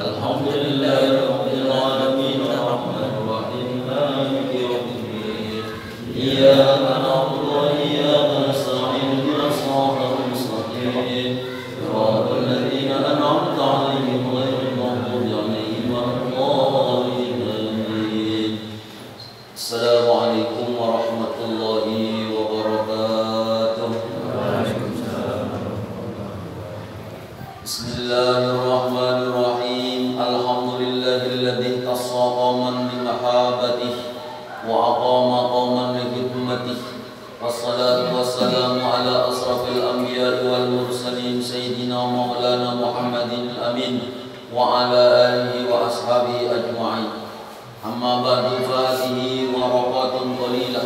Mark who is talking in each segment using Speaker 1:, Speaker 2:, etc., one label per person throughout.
Speaker 1: Alhamdulillahirabbil alamin arrahmanir rahim maliki yaumiddin iyyaka na'budu wa iyyaka nasta'in ihdinas siratal mustaqim siratal ladzina an'amta 'alaihim ghairil maghdubi 'alaihim waladdallin amin. Assalamualaikum warahmatullahi wabarakatuh. Bismillahirrahmanirrahim. Alhamdulillahilladzi khassa qauman bi mahabbatihi wa aqama qauman bi hikmatihi. Wassalatu wassalamu ala asrafil anbiya'i wal mursalin sayyidina maulana Muhammadin amin wa ala alihi wa ashabihi ajma'in. Amma ba'du fa hadhihi waraqatun qalilah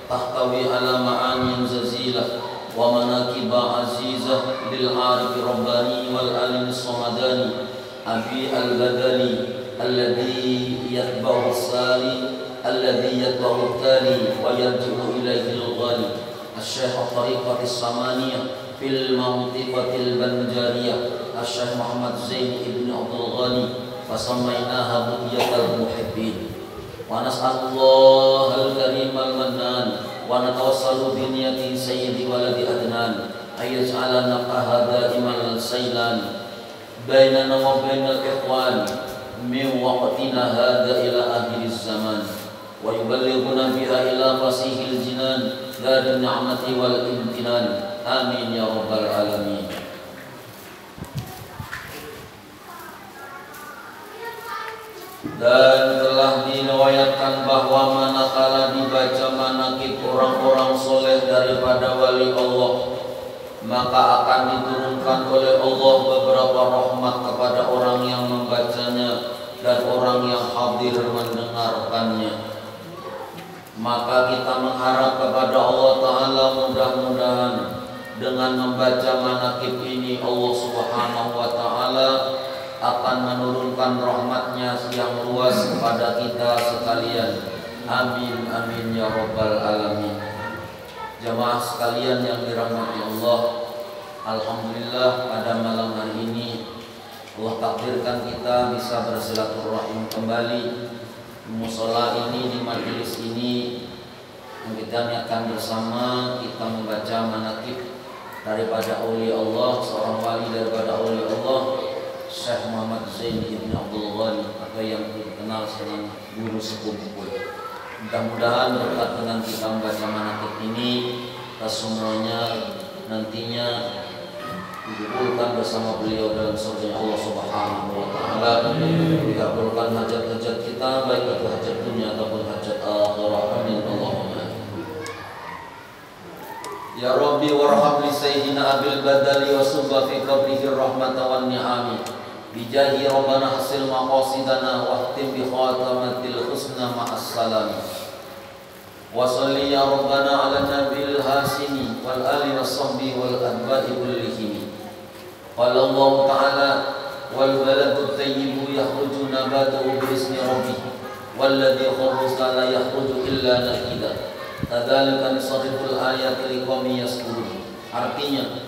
Speaker 1: tahtawi ala ma'anin zazilah wa manaqiba azizah lil arif rabbani wal alim samadani abi al-badali alladhi yatba'u as-sali alladhi yatba'u tali wa yarji'u ilayhi al-ghali asy-syaikh at-tariqah as-samaniyah fil mantiqatil banjariyah asy-syaikh Muhammad Zain ibn Abdul Ghani wa samainaha budiyatal muhibbin wa nas'alullah al-karim al-mannan wa natawassalu bi niyati sayyidi waladi adnan ayyaj'alana qahada imal saylan bainana wa bainal ikhwan min waqtina hadha ila akhiriz zaman wa yuballighuna biha ila fasihil jinan dari ni'mati wal imtinan amin ya rabbal alamin. Dan telah diriwayatkan bahwa manakala dibaca manaqib orang-orang soleh daripada wali Allah, maka akan diturunkan oleh Allah beberapa rahmat kepada orang yang membacanya dan orang yang hadir mendengarkannya. Maka kita mengharap kepada Allah Ta'ala mudah-mudahan dengan membaca manaqib ini Allah Subhanahu wa Ta'ala akan menurunkan rahmatnya yang luas kepada kita sekalian. Amin amin ya rabbal alamin. Jamaah sekalian yang dirahmati Allah, alhamdulillah pada malam hari ini Allah takdirkan kita bisa bersilaturahim kembali di mushola ini, di majelis ini. Kita niatkan bersama kita membaca manaqib daripada aulia Allah, seorang wali daripada aulia Allah, Syekh Muhammad Zain ibn Abdul Ghani atau yang dikenal dengan guru sepuh. Mudah-mudahan berkat dengan kita membaca manaqib ini, kita semuanya nantinya dikumpulkan bersama beliau dalam surga Allah Subhanahu wa Ta'ala. Dikabulkan hajat-hajat kita, baik itu hajat dunia ataupun hajat akhirah. Amin Allahumma. Ya Rabbi warham li sayyidina Abil Badali wa subba fi qabrihi rahmatan wan ni'ami. Bijahi Rabbana hasil maqasidana wahtim bi khatamatil husna ma'as salam. Wa salli ya Rabbana ala nabil hasini wal ali was-sahbi wal adba'i kullihim. Qala Allah Ta'ala wal baladu tayyibu yakhruju nabatuhu bi ismi rabbih walladhi kharuja la yakhruju illa nakida. Kadzalika nisariful ayati liqaumin yaskurun. Artinya,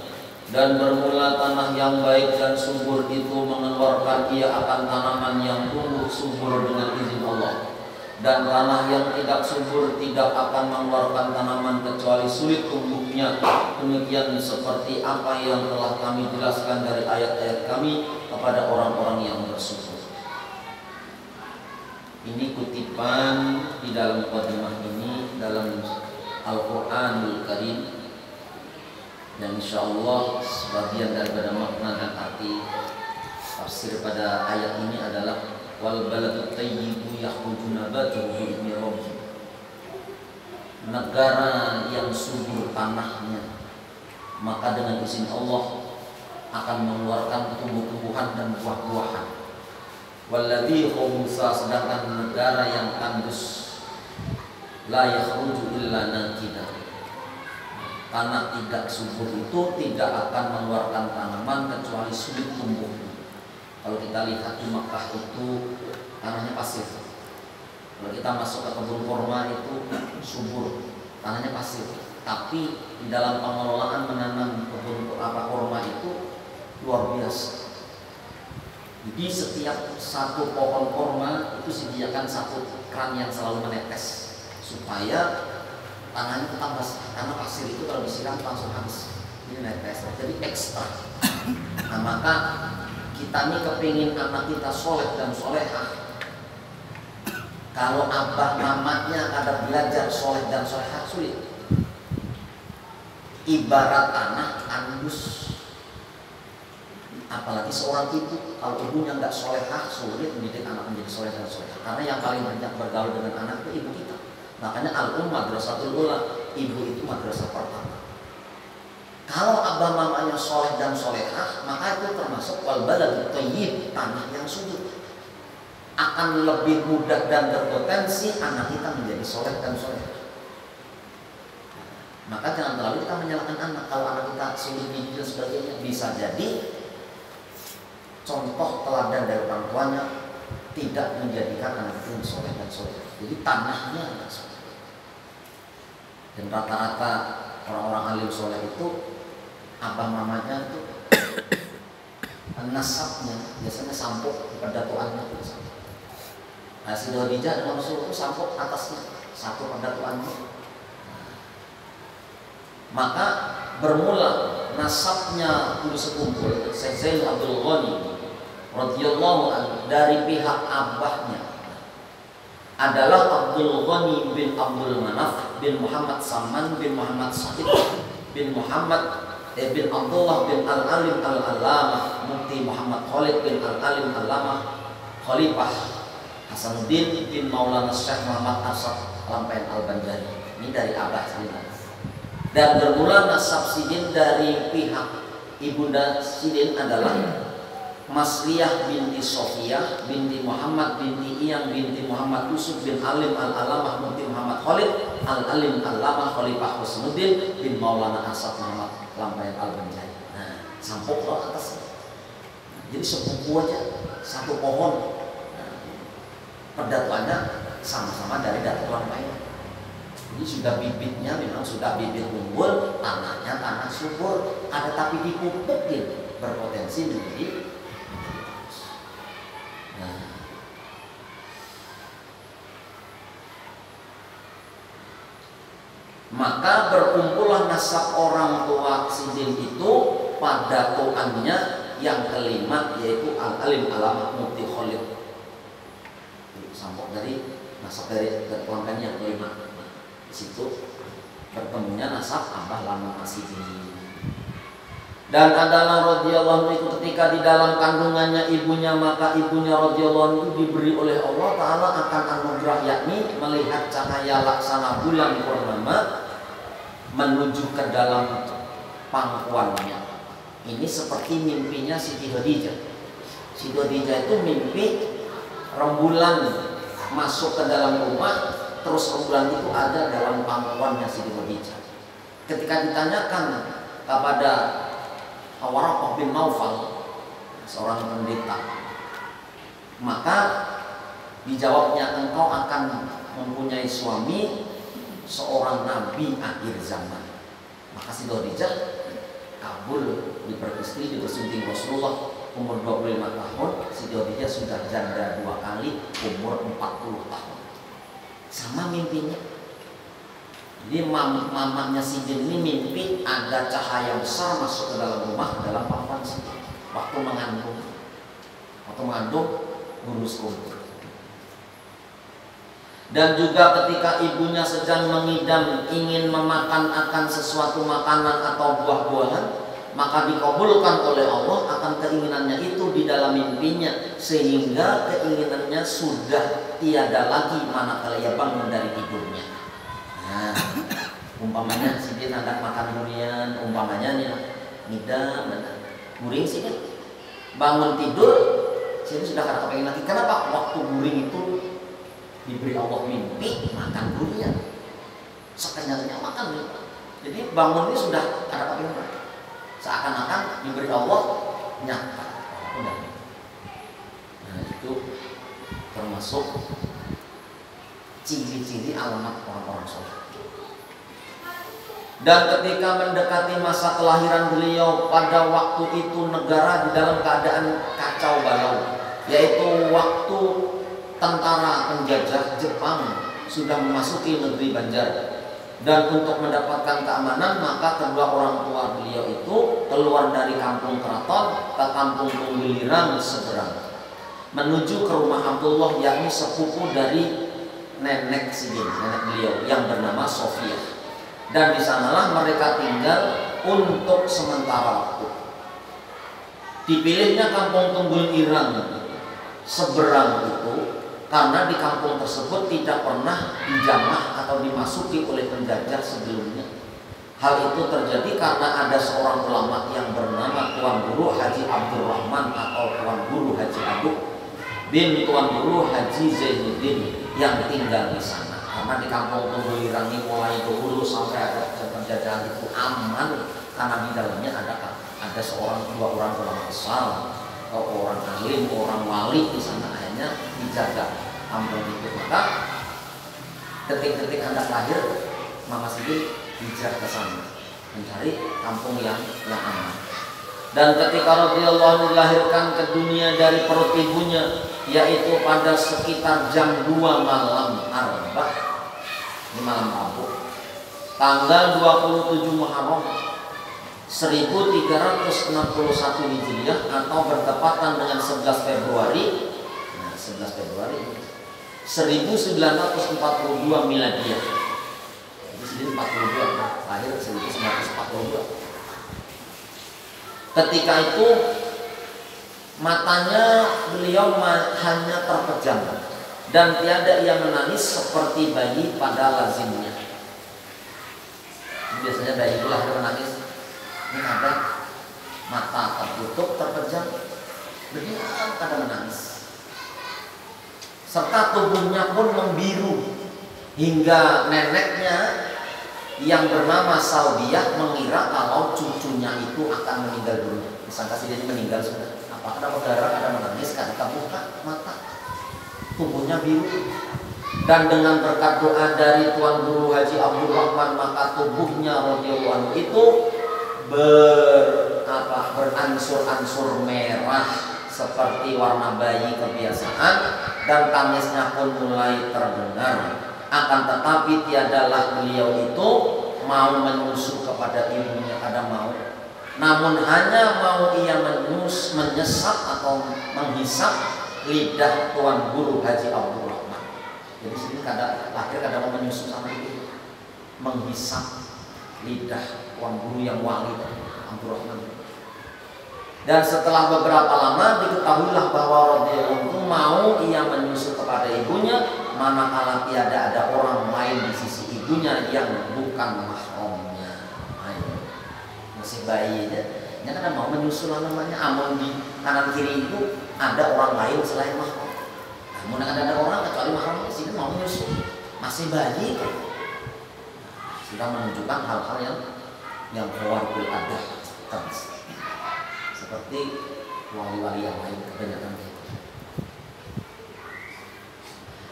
Speaker 1: dan bermula tanah yang baik dan subur itu mengeluarkan ia akan tanaman yang tumbuh subur dengan izin Allah. Dan tanah yang tidak subur tidak akan mengeluarkan tanaman kecuali sulit tumbuhnya. Demikian seperti apa yang telah kami jelaskan dari ayat-ayat kami kepada orang-orang yang bersyukur. Ini kutipan di dalam mukadimah ini dalam Al-Quranul Karim. Dan insyaallah sebagian daripada makna dan arti tafsir pada ayat ini adalah wal baladu tayyibu yakhruju nabatuhu bi idzni rabbih. Negara yang subur tanahnya, maka dengan izin Allah akan mengeluarkan tumbuh-tumbuhan dan buah-buahan. Walladzi khubusa, sedangkan negara yang tandus la yakhruju illa nakida. Tanah tidak subur itu tidak akan mengeluarkan tanaman kecuali sulit tumbuh. Kalau kita lihat di Makkah itu tanahnya pasir. Kalau kita masuk ke kebun kurma itu subur, tanahnya pasir. Tapi di dalam pengelolaan menanam kebun kurma itu luar biasa.
Speaker 2: Jadi setiap satu pohon korma itu disediakan satu keran yang selalu menetes supaya tanahnya tetap basah, karena pasir itu kalau disiram langsung habis. Ini netes, jadi ekstra. Nah maka kita nih kepingin anak kita soleh dan solehah. Kalau abah mamanya kadang belajar soleh dan solehah sulit. Ibarat tanah andus. Apalagi seorang ibu, kalau ibunya nggak solehah, sulit mendidik anak menjadi soleh dan solehah. Karena yang paling banyak bergaul dengan anak itu ibu kita. Makanya al-ummah madrasatul ula, ibu itu madrasah pertama. Kalau abah mamanya soleh dan solehah, maka itu termasuk wal baladut thayyib, tanah yang subur. Akan lebih mudah dan berpotensi anak kita menjadi soleh dan solehah. Maka jangan terlalu kita menyalahkan anak. Kalau anak kita sulit dididik dan sebagainya, bisa jadi contoh teladan dari orang tuanya tidak menjadikan anak itu soleh dan solehah. Jadi tanahnya anak soleh. Dan rata-rata orang-orang alim soleh itu abah mamanya itu nasabnya biasanya sampuk pendatuannya itu. Nah, si Khadijah dengan Rasulullah itu sampuk atasnya satu pendatuannya. Maka bermula nasabnya kudu sekumpul Syekh Zain Abdul Ghani radhiyallahu anhu dari pihak abahnya adalah Abdul Ghani bin Abdul Manaf bin Muhammad Saman bin Muhammad Sa'id bin Muhammad bin Abdullah bin Al-Alim Al-Allamah Mufti Muhammad Khalid bin Al-Alim Al-Allamah Khalifah Hasanuddin bin Maulana Syekh Muhammad Asad Lampain Al-Banjari. Ini dari abah sendiri. Dan bermula nasab Sidin dari pihak ibunda Sidin adalah Masliyah binti Sofiyah binti Muhammad binti Iyang binti Muhammad Yusuf bin Alim Al-Alamah Mufti Muhammad Khalid Al-Alim Al-Alamah Khalifah Hasanuddin bin Maulana Asad Muhammad Lampain Al-Banjari. Nah, sampuk loh atasnya. Jadi sepupu aja, satu pohon. Pendatuannya sama-sama dari datuan lain. Jadi sudah bibitnya memang sudah bibit unggul, tanahnya tanah subur, ada tapi dipupukin berpotensi menjadi. Nah, maka berkumpullah nasab orang tua Sidin itu pada tuannya yang kelima yaitu Al-Alim Alamah Mufti Khalid. Sampok dari nasab dari keluarganya yang kelima. Di situ bertemunya nasab abah lama masih ini. Dan adalah radhiyallahu anhu itu ketika di dalam kandungannya ibunya, maka ibunya radhiyallahu anhu diberi oleh Allah Ta'ala akan anugerah, yakni melihat cahaya laksana bulan purnama menuju ke dalam pangkuannya. Ini seperti mimpinya Siti Khadijah. Siti Khadijah itu mimpi rembulan masuk ke dalam rumah, terus rembulan itu ada dalam pangkuannya Siti Khadijah. Ketika ditanyakan kepada Waraqah bin Naufal, seorang pendeta, maka dijawabnya, engkau akan mempunyai suami seorang nabi akhir zaman. Maka Siti Khadijah kabul, diperistri, dipersunting Rasulullah. Umur 25 tahun, Siti Khadijah sudah janda 2 kali, umur 40 tahun. Sama mimpinya. Jadi mamanya Sidin ini mimpi ada cahaya besar masuk ke dalam rumah, dalam pangkuan Sidin. Waktu mengandung gurus kumpul. Dan juga ketika ibunya sedang mengidam ingin memakan akan sesuatu makanan atau buah-buahan, maka dikabulkan oleh Allah akan keinginannya itu di dalam mimpinya, sehingga keinginannya sudah tiada lagi manakala ia bangun dari tidurnya. Nah, umpamanya Sidin hendak makan durian, umpamanya nih ngidam, guring sih kan, bangun tidur, Sidin sudah kada kepengen lagi. Kenapa? Waktu guring itu diberi Allah mimpi makan durian, sekenyangnya makan. Jadi bangun ini sudah kada kepengen lagi. Seakan-akan diberi Allah nyata. Nah, itu termasuk ciri-ciri alamat orang-orang soleh. Dan ketika mendekati masa kelahiran beliau, pada waktu itu negara di dalam keadaan kacau balau, yaitu waktu tentara penjajah Jepang sudah memasuki negeri Banjar. Dan untuk mendapatkan keamanan, maka kedua orang tua beliau itu keluar dari kampung keraton ke kampung Tunggulirang seberang, menuju ke rumah Abdullah, yakni sepupu dari nenek beliau yang bernama Sofia. Dan di sanalah mereka tinggal untuk sementara waktu. Dipilihnya kampung Tunggulirang seberang itu karena di kampung tersebut tidak pernah dijamah atau dimasuki oleh penjajah sebelumnya. Hal itu terjadi karena ada seorang ulama yang bernama Tuan Guru Haji Abdurrahman atau Tuan Guru Haji Abdul bin Tuan Guru Haji Zainuddin yang tinggal di sana. Karena di kampung Tunggulirang ini mulai dulu sampai ada penjajahan itu aman, karena di dalamnya ada dua orang ulama besar, atau orang alim, orang wali di sana, akhirnya dijaga kampung itu. Maka detik-detik anak lahir, Mama Sidi hijrah ke sana mencari kampung yang aman. Dan ketika radhiyallahu dilahirkan ke dunia dari perut ibunya, yaitu pada sekitar jam 2 malam Arba'ah di malam Rabu, tanggal 27 Muharram 1361 Hijriah atau bertepatan dengan 11 Februari 1942 Miladiah. Jadi 42 lahir 1942. Ketika itu matanya beliau hanya terpejam dan tiada ia menangis seperti bayi pada lazimnya. Biasanya bayi itu lahir menangis, ini ada mata tertutup terpejam, beliau ada menangis. Serta tubuhnya pun membiru hingga neneknya yang bernama Saudiah mengira kalau cucunya itu akan meninggal dunia. Disangka sih dia meninggal sudah. Apa ada berdarah, ada menangis, ketika buka mata tubuhnya biru. Dan dengan berkat doa dari Tuan Guru Haji Abdurrahman, maka tubuhnya radhiyallahu anhu itu beransur-ansur merah seperti warna bayi kebiasaan, dan tangisnya pun mulai terdengar. Akan tetapi tiadalah beliau itu mau menyusu kepada ibunya, ada mau, namun hanya mau ia menyesap atau menghisap lidah Tuan Guru Haji Abdurrahman. Jadi sini kadang lahir kadang mau menyusu sama ibu, menghisap lidah Tuan Guru yang wali Abdurrahman. Dan setelah beberapa lama diketahuilah bahwa radhiyallahu anhu mau ia menyusu kepada ibunya, manakala tiada ada orang lain di sisi ibunya yang bukan mahramnya. Masih bayi ya. Ini kan mau menyusul namanya, amun di kanan kiri itu ada orang lain selain mahram. Namun ada orang kecuali mahram di sini mau menyusul, masih bayi itu. Sudah menunjukkan hal-hal yang keluarga ada seperti wali-wali yang lain kebanyakan itu.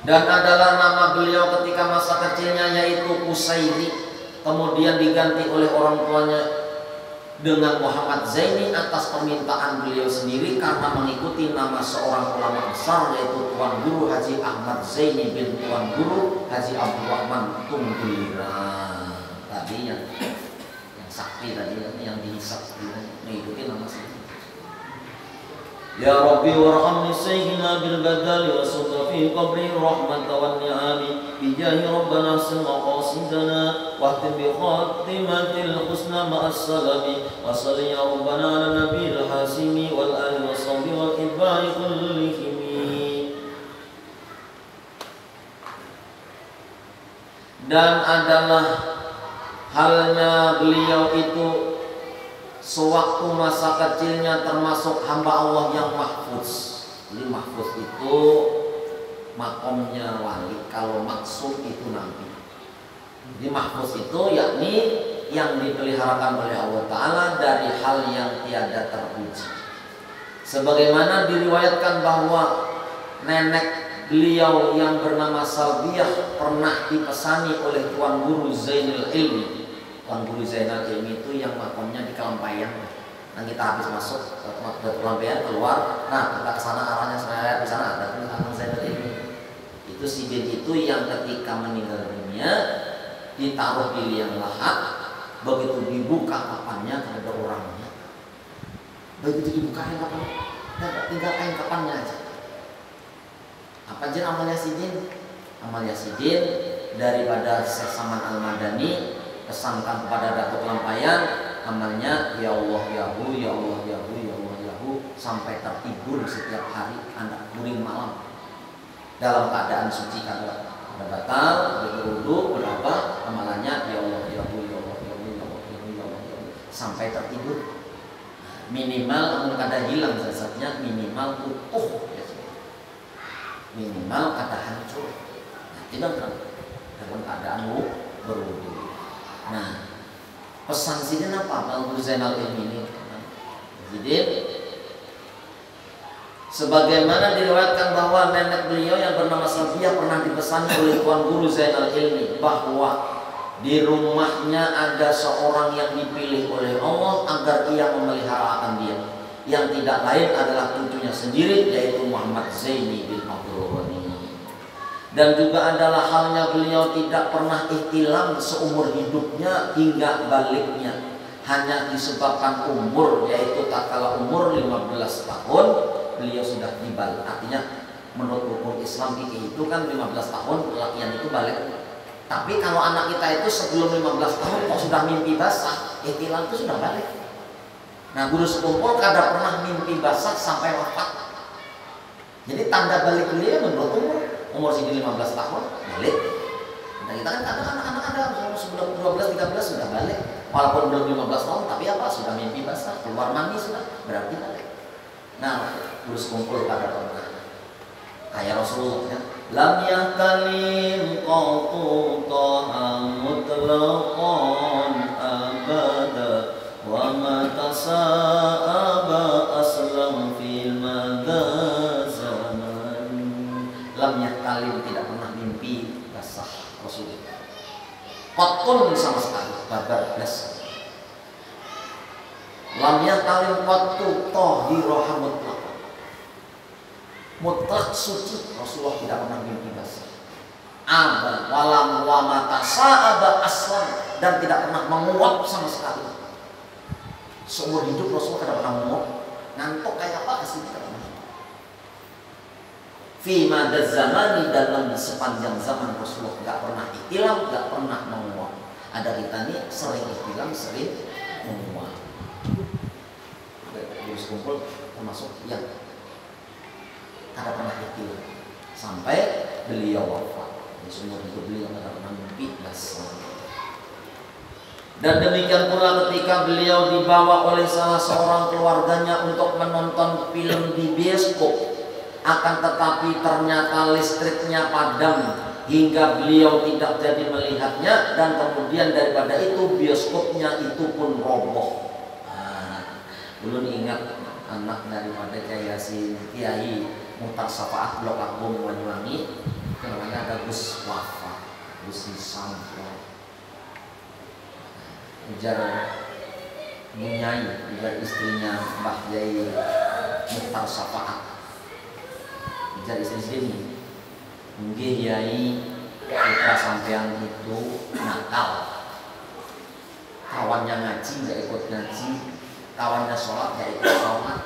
Speaker 2: Dan adalah nama beliau ketika masa kecilnya yaitu Kusairi, kemudian diganti oleh orang tuanya dengan Muhammad Zaini atas permintaan beliau sendiri karena mengikuti nama seorang ulama besar yaitu Tuan Guru Haji Ahmad Zaini bin Tuan Guru Haji Abdurrahman Tunggulirang. Tadi yang sakti tadi yang dihisap mengikuti nama sendiri. Ya Rabbi warhamni sayyidina bil badali wa sudda fi qabri rahmat wa ni'ami bi jahi rabbana sama qasidana wa ahtim bi khatimatil husna ma'as salami wa salli ya rabbana ala nabiyil hasimi wal ali wa sahbi wal idbari kullihim. Dan adalah halnya beliau itu sewaktu masa kecilnya termasuk hamba Allah yang mahfuz. Jadi mahfuz itu makomnya wali, kalau maksud itu nabi. Jadi mahfuz itu yakni yang dipeliharakan oleh Allah Ta'ala dari hal yang tiada terpuji. Sebagaimana diriwayatkan bahwa nenek beliau yang bernama Salbiyah pernah dipesani oleh Tuan Guru Zainul Ilmi Tuan Guru Zainal Ilmi itu yang makamnya di Kelampaian. Nah kita habis masuk ke Kelampaian keluar, nah kita kesana arahnya saya di sana ada tulisan Zainal Ilmi. Itu si jin itu yang ketika meninggal dunia ditaruh di liang lahat, begitu dibuka kapannya ada orangnya. Begitu dibukain kapannya, tinggal kain kapannya aja. Apa jin amalnya si jin? Amalnya si jin daripada Syekh Saman Al-Madani pesankan kepada Datuk Kelampaian, amalnya ya Allah yahu, ya Allah yahu, ya Allah yahu sampai tertidur setiap hari anak kuring malam dalam keadaan suci kada batal, berwudu, berapa amalannya ya Allah yahu, ya Allah yahu, ya Allah yahu, ya Allah yahu sampai tertidur. Minimal amun kada hilang zatnya, minimal utuh ya. Minimal kada hancur. Nah, tidak dalam keadaan berwudu. Nah, pesan sini apa? Al Zainal Ilmi ini. Jadi, sebagaimana diriwayatkan bahwa nenek beliau yang bernama Safiah pernah dipesan oleh Tuan Guru Zainal Ilmi bahwa di rumahnya ada seorang yang dipilih oleh Allah agar ia memelihara akan dia, yang tidak lain adalah cucunya sendiri yaitu Muhammad Zaini bin Abdul Ghani. Dan juga adalah halnya beliau tidak pernah ihtilam seumur hidupnya hingga baliknya, hanya disebabkan umur, yaitu tatkala umur 15 tahun beliau sudah dibalik. Artinya menurut hukum Islam itu kan 15 tahun laki-laki itu balik. Tapi kalau anak kita itu sebelum 15 tahun kok sudah mimpi basah, ihtilam itu sudah balik. Nah, guru sekumpul kada pernah mimpi basah sampai wafat. Jadi tanda balik beliau menurut umur segini 15 tahun balik. Nah, kita kan kadang anak-anak ada sebelum 12-13 sudah balik, walaupun belum 15 tahun tapi apa sudah mimpi basah, keluar mani sudah berarti balik. Nah, guru sekumpul pada pernah kayak Rasulullah ya. Lam yahtalim qatu taha mutlaqan abada wa ma tasa'aba aslam fil zaman. Lam yahtalim tidak pernah mimpi basah Rasulullah. Qatun sama sekali babar belas. Lam yahtalim qatu tahira mutlaq. Mutlak suci, Rasulullah tidak pernah mimpi basah. Aba walam wa matasa'aba aslan, dan tidak pernah menguap sama sekali. Seumur hidup Rasulullah tidak pernah menguap. Ngantuk kayak apa kasih tidak pernah. Fi madaz zamani, dalam sepanjang zaman Rasulullah tidak pernah ihtilam, tidak pernah menguap. Ada kita ini sering ihtilam, sering menguap. Terus kumpul termasuk yang ada pernah itu sampai beliau wafat. Di seumur hidup beliau tidak pernah mimpi basah. Dan demikian pula ketika beliau dibawa oleh salah seorang keluarganya untuk menonton film di bioskop, akan tetapi ternyata listriknya padam hingga beliau tidak jadi melihatnya, dan kemudian daripada itu bioskopnya itu pun roboh. Belum ingat anak daripada Kiai Muhtar Syafaat Blok Agung Banyuwangi, namanya ada Gus Wafa, Gus Nisam, ujar Bunyai, ujar istrinya Mbah Yai Muhtar Syafaat, ujar istri ini, mungkin Yai putra sampean itu nakal, kawannya ngaji nggak ikut ngaji, kawannya sholat nggak ikut sholat,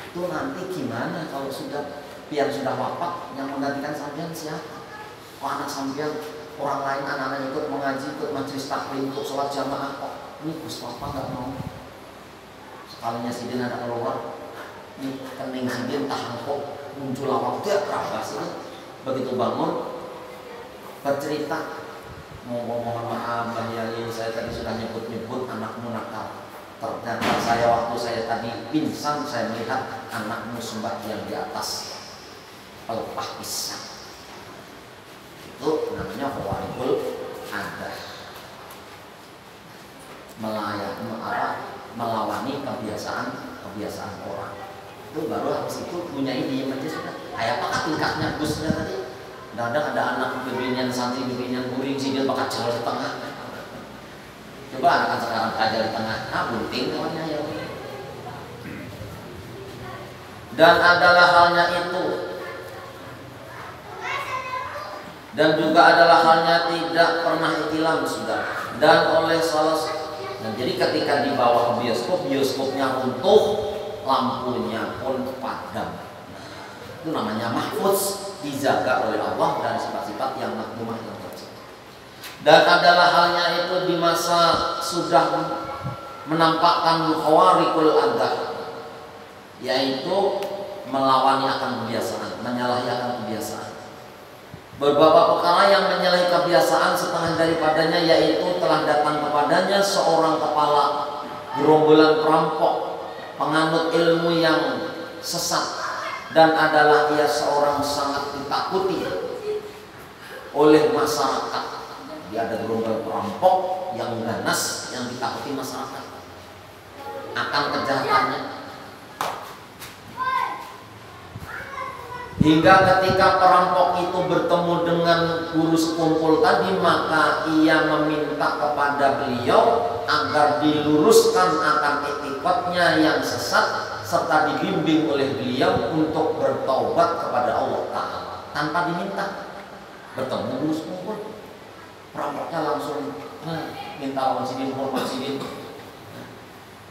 Speaker 2: itu nanti gimana kalau pian sudah wafat, yang menggantikan sampean siapa? Oh, anak sampean orang lain anak-anak ikut mengaji, ikut majelis taklim, ikut sholat jamaah kok. Ini Gus Papa nggak mau. Sekalinya Sidin ada keluar, ini kening Sidin tahangkok muncul awak dia kerabas ini. Begitu bangun bercerita, mohon maaf Mbah Yai, saya tadi sudah nyebut anakmu nakal. Ternyata waktu saya tadi pingsan, saya melihat anakmu sembahyang di atas pelepah pisang. Itu namanya khawaribul adah, melawani kebiasaan orang. Itu baru habis itu punya ide aja sudah. Kayak apakah tingkatnya Gusnya tadi? Kadang ada anak bibinian santri, bibinian guring, sih dia bakal jalan di tengah. Coba anak sekarang aja di tengah, bunting kawannya ya. Dan adalah halnya itu, dan juga adalah halnya tidak pernah ihtilam sudah. Dan oleh salah, dan jadi ketika dibawa ke bioskop, bioskopnya runtuh, lampunya pun padam. Itu namanya mahfuz, dijaga oleh Allah dari sifat-sifat yang makmumah yang tercipta. Dan adalah halnya itu di masa sudah menampakkan khawariqul adah, yaitu melawani akan kebiasaan, menyalahi akan kebiasaan. Beberapa perkara yang menyalahi kebiasaan setengah daripadanya yaitu telah datang kepadanya seorang kepala gerombolan perampok, penganut ilmu yang sesat, dan adalah ia seorang sangat ditakuti oleh masyarakat. Dia ada gerombolan perampok yang ganas, yang ditakuti masyarakat akan kejahatannya. Hingga ketika perampok itu bertemu dengan guru sekumpul tadi, maka ia meminta kepada beliau agar diluruskan akan etikotnya yang sesat, serta dibimbing oleh beliau untuk bertaubat kepada Allah Ta'ala tanpa diminta. Bertemu guru sekumpul, perampoknya langsung minta lawan sidin, hormat sidin.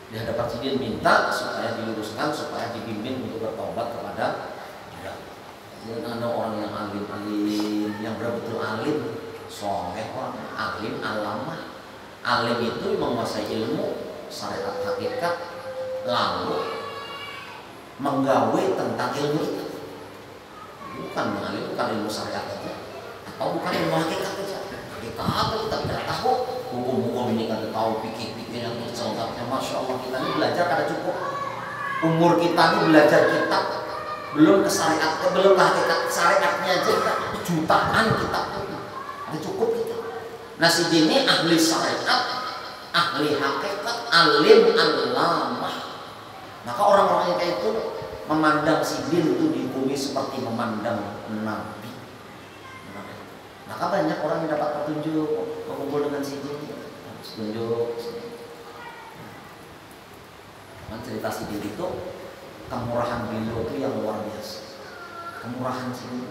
Speaker 2: Di hadapan sidin minta supaya diluruskan, supaya dibimbing untuk bertaubat kepada dan ada orang yang alim, yang betul-betul alim, soleh, orang alim, alamah. Alim itu menguasai ilmu syariat hakikat, lalu menggawe tentang ilmu itu. Bukan mengalim, bukan ilmu syariat saja, atau bukan ilmu hakikat saja. Kita tidak tahu hukum-hukum ini, kan tahu pikir-pikir yang terselengkapnya. Masya Allah, kita ini belajar kada cukup. Umur kita ini belajar kitab, belum ke syariat, belum ke hakikat. Syariatnya aja kita jutaan kitab, ada cukup kita. Nah, si dini ahli syariat, ahli hakikat, alim alamah. Maka orang-orang yang kayak itu memandang si din itu di bumi seperti memandang nabi. Maka banyak orang yang dapat petunjuk berkumpul dengan si din. Petunjuk. Cerita si din itu, kemurahan beliau itu yang luar biasa. Kemurahan sini.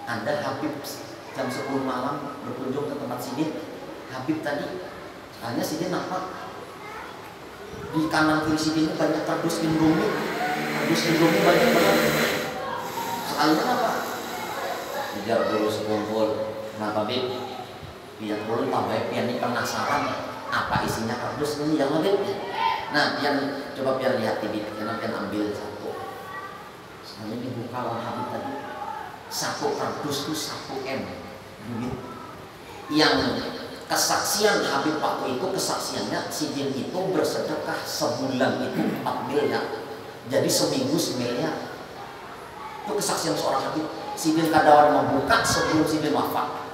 Speaker 2: Ada Habib jam 10 malam berkunjung ke tempat Sidin. Habib tadi hanya Sidin apa? Di kanan kiri Sidin banyak kardus Indomie. Kardus Indomie banyak banget. Sekalinya apa? Kejar dulu sekumpul. Nah Habib, biar dulu tambah pian ini penasaran apa isinya kardus ini yang Habib. Nah, pian coba pian lihat di pian ambil satu. Sekalinya dibuka oleh Habib tadi. Satu kardus itu 1 M duit. Yang kesaksian Habib waktu itu, kesaksiannya Sidin itu bersedekah sebulan itu 4 miliar. Jadi seminggu 1 miliar. Itu kesaksian seorang Habib. Sidin kadawan membuka sebelum Sidin wafat.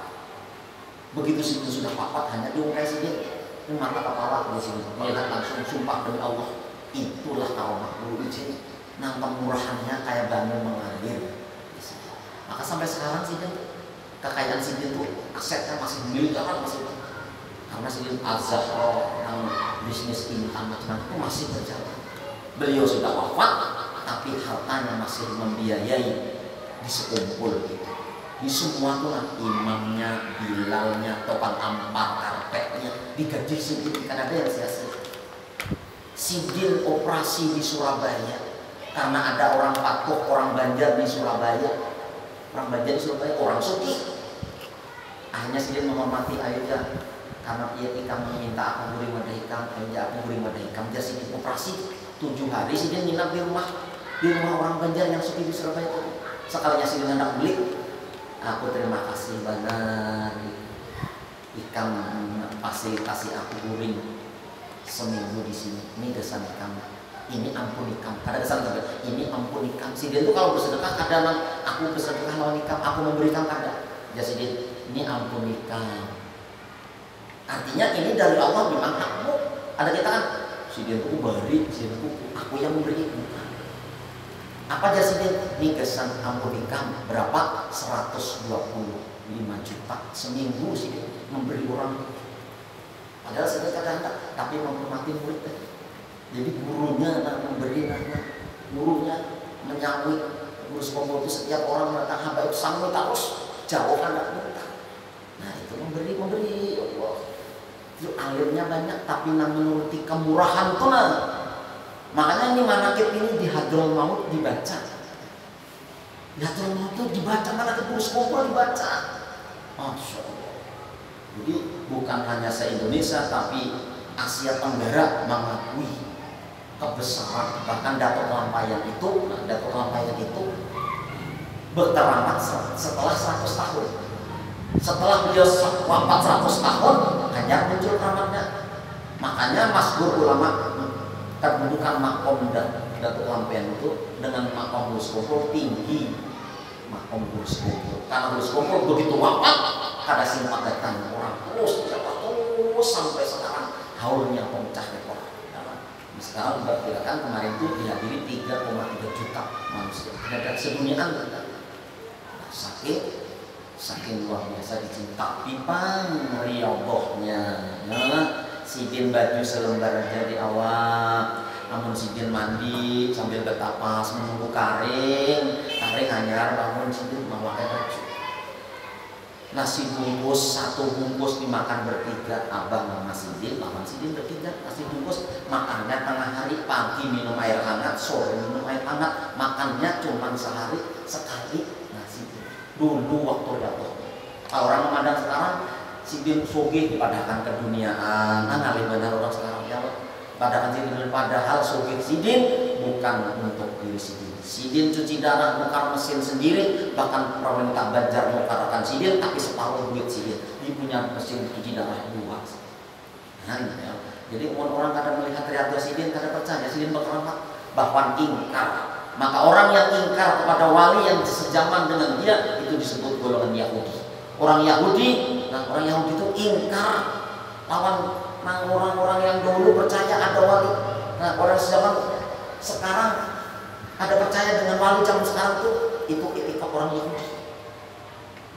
Speaker 2: Begitu Sidin sudah wafat, hanya diungkai Sidin. Ini mata kepala di sini melihat langsung, sumpah demi Allah, itulah karomah guru izin. Nang kemurahannya kayak bangun mengalir. Maka sampai sekarang Sidin, kekayaan Sidin itu asetnya masih miliaran masih, karena Sidin Az-Zahra yang bisnis intan macam-macam itu masih berjalan. Beliau sudah wafat, tapi hartanya masih membiayai di sekumpul gitu. Di semua tuh lah, imamnya, bilalnya, tukang ampar, karpetnya digaji Sidin, kan ada yang sia-sia. Sidin operasi di Surabaya karena ada orang patuh, orang Banjar di Surabaya. Orang Banjar di Surabaya, orang Suki. Akhirnya Sidin menghormati Ayuda, karena dia ikam meminta aku beri wadah ikam, Ayuda aku beri wadah ikam. Jadi Sidin operasi 7 hari Sidin nginap di rumah orang Banjar yang Suki di Surabaya itu. Sekalinya Sidin hendak beli, aku terima kasih banget, ikam fasilitasi aku guring seminggu di sini. Ini kesan ikam, ini ampun ikam. Kada kesan juga, ini ampun ikam. Sidin itu kalau bersedekah kadang aku bersedekah lawan ikam, aku memberikan kada. Ya Sidin, ini ampun ikam. Artinya ini dari Allah memang hakmu. Ada kita kan, Sidin itu beri, Sidin itu aku yang memberi ikam. Apa aja Sidin? Ini kesan ampun ikam berapa? 125 juta seminggu Sidin memberi orang. Padahal Sidin kata hendak, tapi menghormati muridnya. Jadi gurunya memberi nama, gurunya menyambut. Guru Skombol itu setiap orang datang habaib sambut terus jauh anak murid. Nah itu memberi Allah. Itu alimnya banyak tapi menuruti kemurahan tuh nah. Makanya ini manakib ini di Hadrul Maut dibaca. Di Hadrul Maut itu dibaca, manakib Guru Skombol dibaca. Masya Allah. Jadi bukan hanya se-Indonesia tapi Asia Tenggara mengakui kebesaran. Bahkan Datuk Lampayan itu berkeramat setelah 100 tahun. Setelah beliau wafat 100 tahun hanya muncul keramatnya. Makanya masyhur ulama kedudukan makom Datuk Lampayan itu dengan makom Guru Skombol tinggi. Makom Guru Skombol karena Guru Skombol begitu wafat kada simpat datang orang terus sampai sekarang haulnya pemecah rekor. Sekarang diperkirakan kemarin itu dihadiri 3,3 juta manusia. Ada seduniaan saking luar biasa dicinta pipang riyadhahnya. Sidin baju selembar aja di awal. Namun Sidin mandi sambil bertapas menunggu karing hanyar bangun Sidin memakai baju. Nasi bungkus, satu bungkus dimakan bertiga, abang sama Sidin, lawan Sidin bertiga. Nasi bungkus makannya tengah hari, pagi minum air hangat, sore minum air hangat. Makannya cuma sehari sekali nasi. Dulu waktu jatuh. Kalau orang memandang sekarang, Sidin sugih dipadahkan keduniaan. Ngalim benar orang sekarang jawab. Padahal Sidin, padahal sugih Sidin bukan untuk diri Sidin. Sidin cuci darah nukar mesin sendiri, bahkan pemerintah Banjar nukarkan Sidin, tapi separuh duit Sidin. Dia punya mesin cuci darah dua. Nah, ya. Jadi orang kadang melihat riyadhah Sidin kadang percaya Sidin berkeramat, bahkan ingkar. Maka orang yang ingkar kepada wali yang sejaman dengan dia itu disebut golongan Yahudi. Orang Yahudi itu ingkar lawan orang-orang yang dulu percaya ada wali. Nah, orang sejaman sekarang ada percaya dengan wali zaman sekarang itu etika orang Yahudi.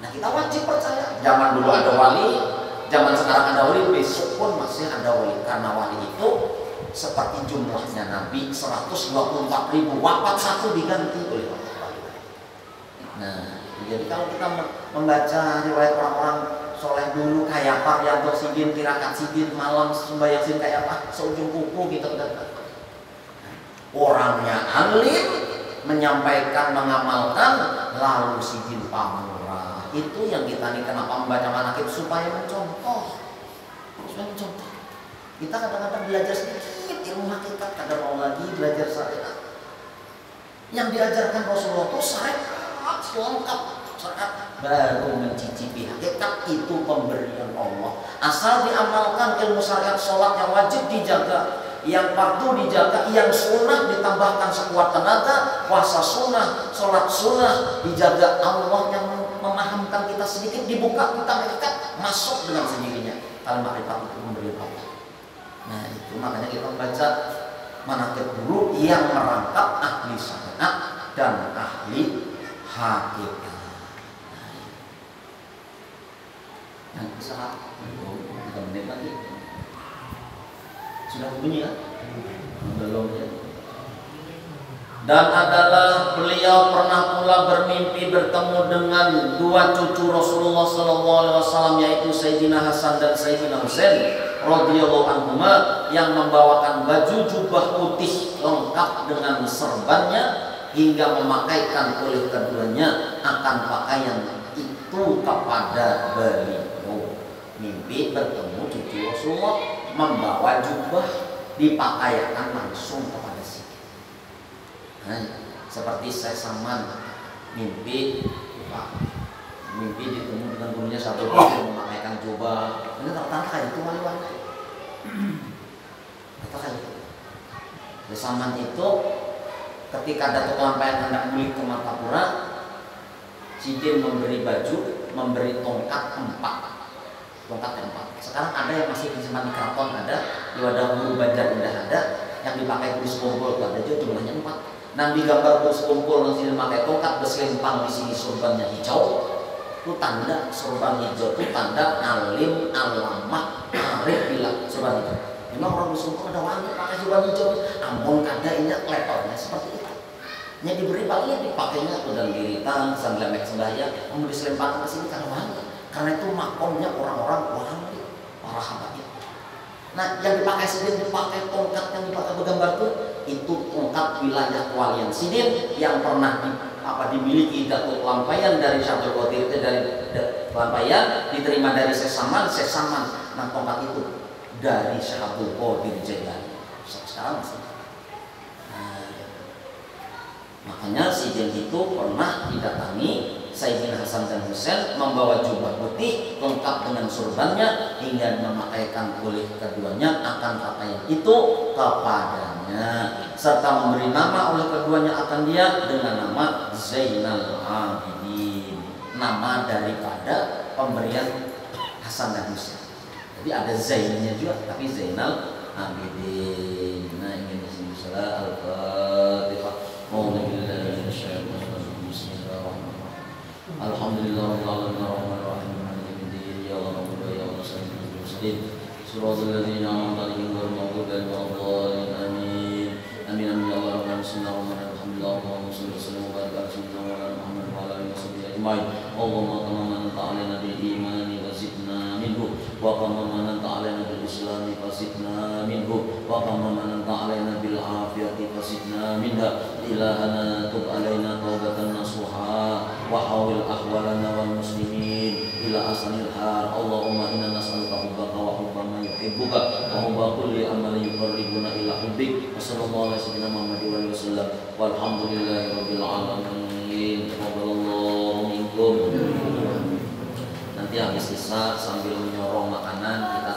Speaker 2: Nah kita wajib percaya. Zaman dulu ada wali, zaman sekarang ada wali, besok pun masih ada wali. Karena wali itu seperti jumlahnya Nabi 124.000, wafat satu diganti oleh wali. Nah jadi kalau kita membaca riwayat orang-orang soleh dulu kayak apa, riyadhah Sidin, tirakat Sidin, malam sembahyang Sidin kayak apa, seujung kuku gitu kan. Orangnya alim, menyampaikan, mengamalkan, lalu Sidin pamurah. Itu yang kita nih kenapa membaca manakib supaya mencontoh. Kita kadang-kadang belajar sedikit ilmu hakikat, kadang mau lagi belajar syariat. Yang diajarkan Rasulullah itu syariat lengkap, syariat baru mencicipi hakikat itu pemberian Allah. Asal diamalkan ilmu syariat, sholat yang wajib dijaga, yang fardu dijaga, yang sunnah ditambahkan sekuat tenaga, puasa sunnah, sholat sunnah dijaga. Allah yang memahamkan kita sedikit, dibuka kita mereka masuk dengan sendirinya. Kalau makrifat itu memberi Allah. Nah itu makanya kita membaca manakib dulu yang merangkap ahli syariat dan ahli hakikat. Yang bisa 3 menit lagi. Sudah bunyi ya? Belum ya. Dan adalah beliau pernah pula bermimpi bertemu dengan dua cucu Rasulullah SAW, yaitu Sayyidina Hasan dan Sayyidina Husain radhiyallahu anhuma, yang membawakan baju jubah putih lengkap dengan serbannya hingga memakaikan oleh keduanya akan pakaian itu kepada beliau. Mimpi bertemu cucu Rasulullah membawa jubah dipakaikan langsung kepada si. Nah, seperti saya Saman mimpi ditemu dengan gurunya satu kali memakaikan jubah. Ini rata-rata kayak itu wali-wali. Rata-rata kayak itu. Saman itu ketika Datuk Lampayan hendak beli ke Martapura, Sidin memberi baju, memberi tongkat 4. Sekarang ada yang masih disimpan di keraton, ada di wadah Guru Banjar Indah, ada yang dipakai Guru Skombol, ada juga jumlahnya 4. Nah di gambar Guru Skombol yang sini memakai tongkat berselempang di sini sorbannya hijau, itu tanda sorban hijau itu tanda alim alamah arif bilang sorban hijau. Memang orang musuh ada wangi pakai sorban hijau, ampun kadangnya levelnya seperti itu. Nya diberi paling dipakainya tuh dalam wiritan sambil lemek sembahyang, mau diselempangkan ke sini karena wangi. Karena itu makomnya orang-orang wangi, para hamba itu. Nah, yang dipakai sidin, dipakai tongkat yang dipakai bergambar itu tongkat wilayah kewalian sidin yang pernah dimiliki Datuk Lampaian dari Syabdul Qadir, dari Lampaian diterima dari Sesaman. Nah, tongkat itu dari Syabdul Qadir Jailani. Sekarang masih. Makanya sidin itu pernah didatangi Sayyidina Hasan dan Husain membawa jubah putih lengkap dengan surbannya hingga memakaikan oleh keduanya akan pakaian itu kepadanya serta memberi nama oleh keduanya akan dia dengan nama Zainal Abidin, nama daripada pemberian Hasan dan Husain. Jadi ada Zainnya juga tapi Zainal Abidin. Nah, ini bismillah al-Fatihah. Alhamdulillahirabbil alamin arrahmanir rahim maliki yaumiddin iyyaka na'budu wa iyyaka nasta'in ihdinas siratal ladzina an'amta 'alaihim ghairil maghdubi 'alaihim waladdallin amin. Amin amin ya Allah rabbana bismillahirrahmanirrahim alhamdulillah shalli wa sallim wa barik ala sayyidina Muhammad wa ala alihi washabbihi ajmain. Allahumma kama mananta 'alaina bil imani wa zidna minhu wa kama mananta 'alaina bil islami wa zidna minhu wa kama mananta 'alaina bil afiyati wa zidna minha. Ilahana tub 'alaina taubatan nasuha wa hawil ahwalana wal muslimin ila asanil har. Allahumma inna nas'aluka hubbaka wa hubba man yuhibbuka wa hubba kulli amalin yuqarribuna ila hubbik. Wa sallallahu alaihi wa sallam walhamdulillahi rabbil alamin. Taqabbalallahu minkum. Nanti habis isya sambil menyorong makanan kita